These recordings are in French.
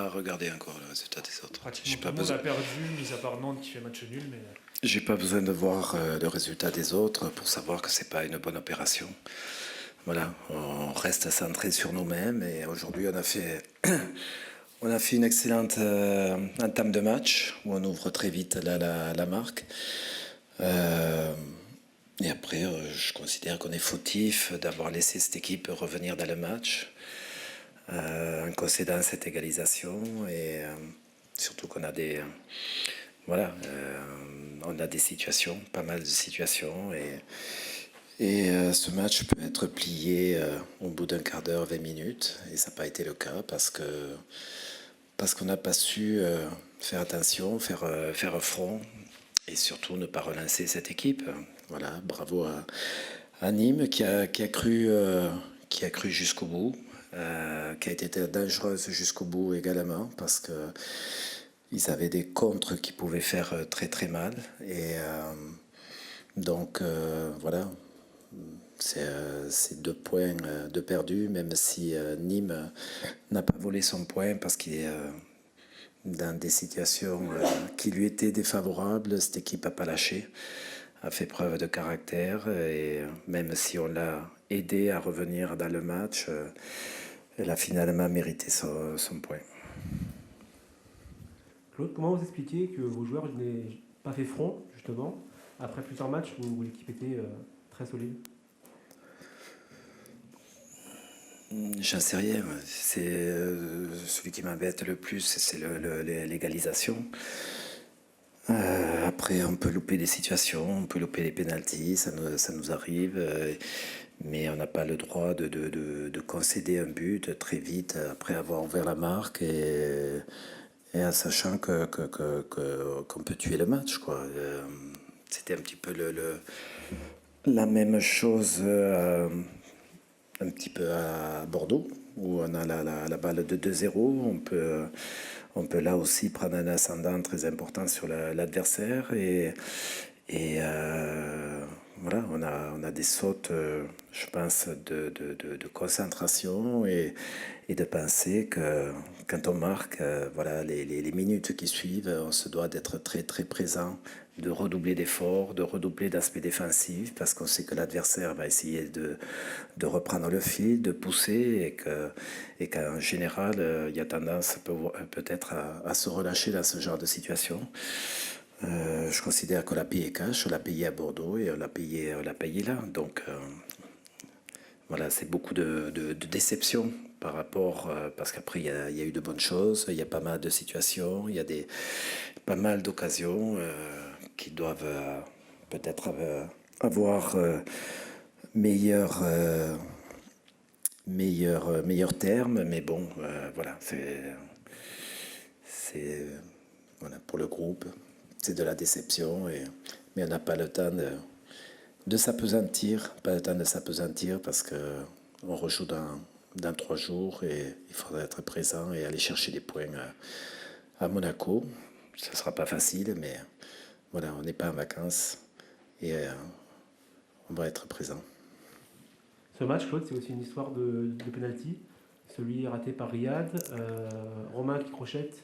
À regarder encore le résultat des autres. Pratiquement tout le monde a perdu, mis à part Nantes qui fait match nul. Mais... J'ai pas besoin de voir le résultat des autres pour savoir que c'est pas une bonne opération. Voilà, on reste centré sur nous-mêmes et aujourd'hui on a fait une excellente entame de match où on ouvre très vite la marque. Et après, je considère qu'on est fautif d'avoir laissé cette équipe revenir dans le match en concédant cette égalisation et surtout qu'on a on a des situations, pas mal de situations et ce match peut être plié au bout d'un quart d'heure, 20 minutes et ça n'a pas été le cas parce qu'on n'a pas su faire attention, faire front et surtout ne pas relancer cette équipe. Voilà, bravo à Nîmes qui a cru jusqu'au bout, qui a été dangereuse jusqu'au bout également parce que ils avaient des contres qui pouvaient faire très très mal et donc voilà, c'est 2 points de perdus, même si Nîmes n'a pas volé son point parce qu'il est dans des situations qui lui étaient défavorables. Cette équipe n'a pas lâché, a fait preuve de caractère et même si on l'a aidé à revenir dans le match, elle a finalement mérité son point. Claude, comment vous expliquez que vos joueurs n'aient pas fait front, justement, après plusieurs matchs où l'équipe était très solide? J'en sais rien. C'est celui qui m'embête le plus, c'est l'égalisation. Après, on peut louper des situations, on peut louper des pénaltys, ça nous arrive, mais on n'a pas le droit de concéder un but très vite après avoir ouvert la marque et en sachant qu'on peut tuer le match, quoi. C'était un petit peu la même chose un petit peu à Bordeaux, où on a la balle de 2-0. On peut là aussi prendre un ascendant très important sur l'adversaire. Voilà, on a des sautes, je pense, de concentration et de penser que quand on marque, voilà, les minutes qui suivent, on se doit d'être très très présent, de redoubler d'efforts, de redoubler d'aspect défensif, parce qu'on sait que l'adversaire va essayer de reprendre le fil, de pousser, et qu'en général, il y a tendance peut-être à se relâcher dans ce genre de situation. Je considère qu'on l'a payé cash, on l'a payé à Bordeaux et on l'a payé là. Donc voilà, c'est beaucoup de déception par rapport, parce qu'après il y a eu de bonnes choses, il y a pas mal de situations, il y a pas mal d'occasions qui doivent peut-être avoir meilleur terme, mais bon, voilà, c'est voilà, pour le groupe, c'est de la déception, mais on n'a pas le temps de s'apesantir, parce qu'on rejoue dans 3 jours et il faudra être présent et aller chercher des points à Monaco. Ce ne sera pas facile, mais voilà, on n'est pas en vacances et on va être présent. Ce match, Claude, c'est aussi une histoire de penalty. Celui raté par Riyad, Romain qui crochette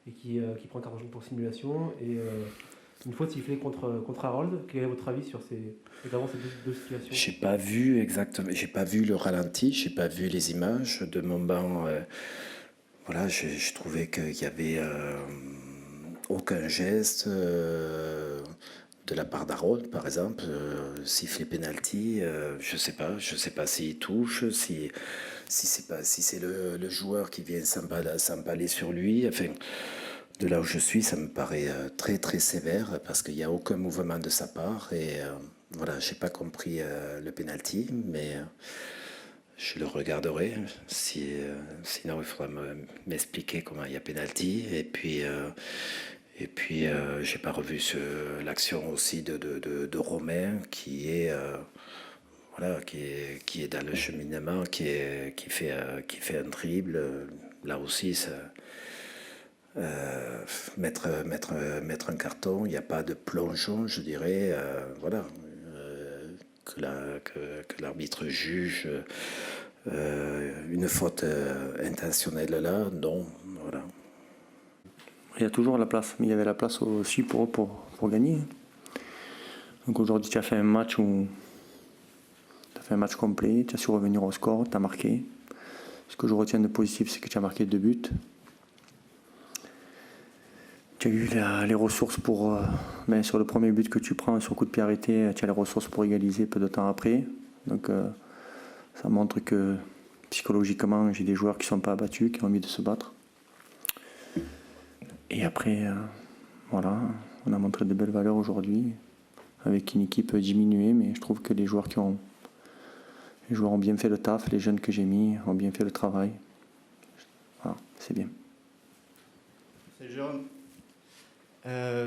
et qui prend un carton jaune pour simulation, et une faute sifflée contre Harold. Quel est votre avis sur notamment ces deux situations? J'ai pas vu exactement, j'ai pas vu le ralenti, j'ai pas vu les images de mon banc. Voilà, je trouvais qu'il y avait aucun geste de la part d'Harold, par exemple, siffler penalty. Je sais pas s'il touche, si c'est le joueur qui vient s'emballer sur lui. Enfin, de là où je suis, ça me paraît très très sévère parce qu'il n'y a aucun mouvement de sa part et voilà, j'ai pas compris le penalty, mais je le regarderai. Sinon, il faudra m'expliquer comment il y a penalty. Et puis, j'ai pas revu l'action aussi de Romain qui est voilà, qui est dans le cheminement, qui fait un dribble. Là aussi, ça, mettre un carton, il n'y a pas de plongeon, je dirais. Voilà, que l'arbitre juge une faute intentionnelle là, non, voilà. Il y a toujours la place, mais il y avait la place aussi pour eux pour gagner. Donc aujourd'hui, tu as fait un match complet, tu as su revenir au score, tu as marqué. Ce que je retiens de positif, c'est que tu as marqué 2 buts. Tu as eu les ressources pour... sur le premier but que tu prends, sur coup de pied arrêté, tu as les ressources pour égaliser peu de temps après. Donc ça montre que psychologiquement, j'ai des joueurs qui ne sont pas abattus, qui ont envie de se battre. Et après, voilà, on a montré de belles valeurs aujourd'hui, avec une équipe diminuée, mais je trouve que les joueurs ont bien fait le taf, les jeunes que j'ai mis ont bien fait le travail. Voilà, c'est bien. C'est Jérôme.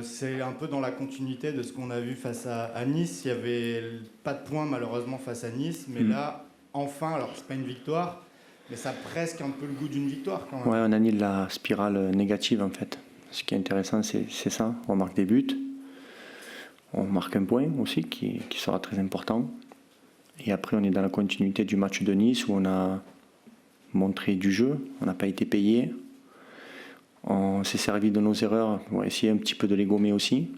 C'est un peu dans la continuité de ce qu'on a vu face à Nice. Il n'y avait pas de points malheureusement face à Nice, mais là, enfin, alors c'est pas une victoire, mais ça a presque un peu le goût d'une victoire quand même. Ouais, on annule la spirale négative en fait. Ce qui est intéressant, c'est ça. On marque des buts, on marque un point aussi qui sera très important. Et après, on est dans la continuité du match de Nice où on a montré du jeu, on n'a pas été payé. On s'est servi de nos erreurs, on va essayer un petit peu de les gommer aussi.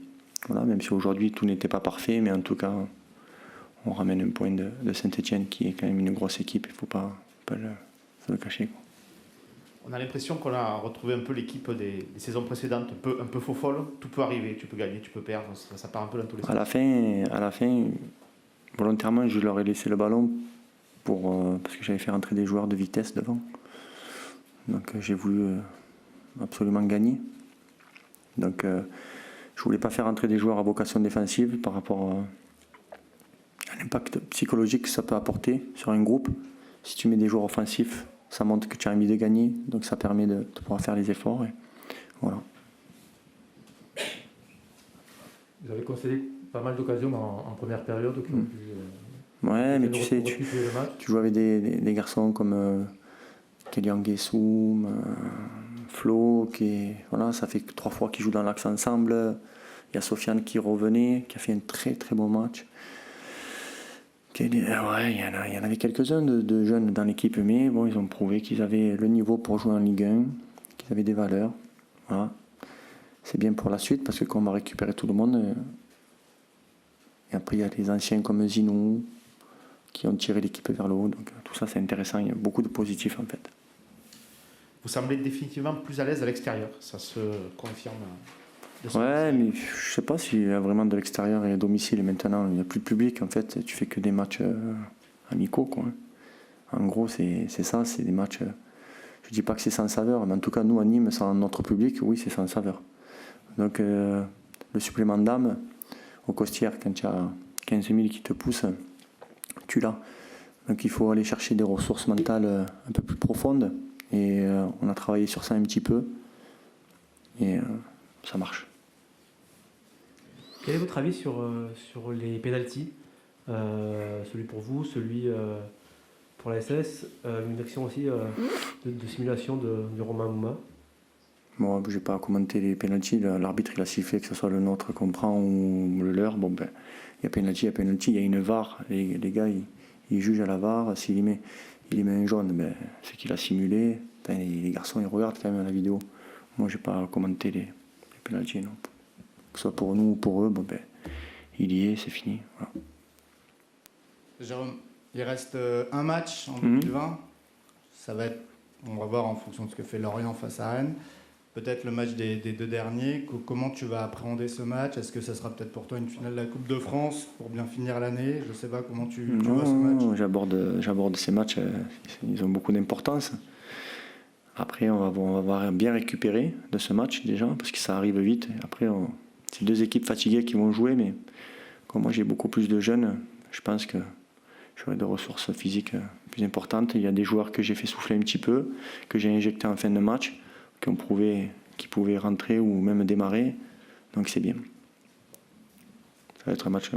Voilà, même si aujourd'hui tout n'était pas parfait, mais en tout cas, on ramène un point de Saint-Etienne qui est quand même une grosse équipe, il ne faut pas le cacher. Quoi. On a l'impression qu'on a retrouvé un peu l'équipe des saisons précédentes, un peu faux-folle. Tout peut arriver, tu peux gagner, tu peux perdre, ça part un peu dans tous les sens. À la fin, volontairement, je leur ai laissé le ballon parce que j'avais fait rentrer des joueurs de vitesse devant. Donc j'ai voulu absolument gagner. Donc je voulais pas faire rentrer des joueurs à vocation défensive par rapport à l'impact psychologique que ça peut apporter sur un groupe. Si tu mets des joueurs offensifs, ça montre que tu as envie de gagner, donc ça permet de pouvoir faire les efforts. Et voilà. Vous avez concédé pas mal d'occasions en première période qui ont pu... ouais, mais tu sais, tu joues avec des garçons comme Kélian Guessoum, Flo, voilà, ça fait 3 fois qu'ils jouent dans l'axe ensemble. Il y a Sofiane qui revenait, qui a fait un très très bon match. Il y en avait quelques-uns de jeunes dans l'équipe, mais bon, ils ont prouvé qu'ils avaient le niveau pour jouer en Ligue 1, qu'ils avaient des valeurs. Voilà. C'est bien pour la suite parce que quand on va récupérer tout le monde, et après il y a les anciens comme Zinou qui ont tiré l'équipe vers le haut. Donc tout ça c'est intéressant, il y a beaucoup de positifs en fait. Vous semblez définitivement plus à l'aise à l'extérieur, ça se confirme. Ouais, mais je sais pas s'il y a vraiment de l'extérieur et à domicile maintenant. Il n'y a plus de public en fait, tu fais que des matchs amicaux quoi. En gros c'est ça, c'est des matchs. Je dis pas que c'est sans saveur, mais en tout cas nous à Nîmes, sans notre public, oui c'est sans saveur. Donc le supplément d'âme au Costières, quand tu as 15 000 qui te poussent, tu l'as. Donc il faut aller chercher des ressources mentales un peu plus profondes et on a travaillé sur ça un petit peu et ça marche. Quel est votre avis sur les pénaltys, celui pour vous, celui pour la SS, une action aussi de simulation de Romain Mouma? Bon, je n'ai pas à commenter les pénaltys, l'arbitre il a sifflé que ce soit le nôtre qu'on prend ou le leur. Bon ben, il y a pénalty, il y a une VAR, les gars ils jugent à la VAR, s'il y met un jaune, ben, c'est qu'il a simulé. Enfin, les garçons ils regardent quand même la vidéo. Moi je n'ai pas à commenter les pénaltys, non. Que ce soit pour nous ou pour eux, bon ben, il y est, c'est fini. Voilà. Jérôme, il reste un match en 2020. Ça va être, on va voir en fonction de ce que fait Lorient face à Rennes. Peut-être le match des 2 derniers. Comment tu vas appréhender ce match? Est-ce que ça sera peut-être pour toi une finale de la Coupe de France pour bien finir l'année? Je ne sais pas comment tu vois ce match. Non, j'aborde ces matchs, ils ont beaucoup d'importance. Après, on va bien récupérer de ce match déjà, parce que ça arrive vite. Après, c'est 2 équipes fatiguées qui vont jouer, mais comme moi j'ai beaucoup plus de jeunes, je pense que j'aurai des ressources physiques plus importantes. Il y a des joueurs que j'ai fait souffler un petit peu, que j'ai injectés en fin de match, qui ont prouvé qu'ils pouvaient rentrer ou même démarrer. Donc c'est bien. Ça va être un match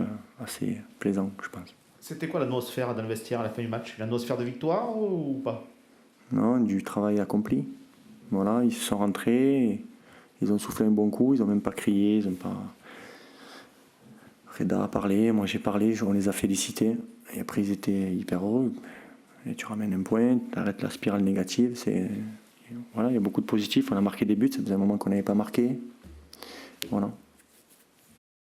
assez plaisant, je pense. C'était quoi l'atmosphère dans le vestiaire à la fin du match? L'atmosphère de victoire ou pas? Non, du travail accompli. Voilà, ils se sont rentrés, ils ont soufflé un bon coup, ils n'ont même pas crié, ils n'ont pas... Reda a parlé, moi j'ai parlé, on les a félicités. Et après ils étaient hyper heureux. Et tu ramènes un point, tu arrêtes la spirale négative, il voilà, il y a beaucoup de positifs. On a marqué des buts, ça faisait un moment qu'on n'avait pas marqué. Voilà.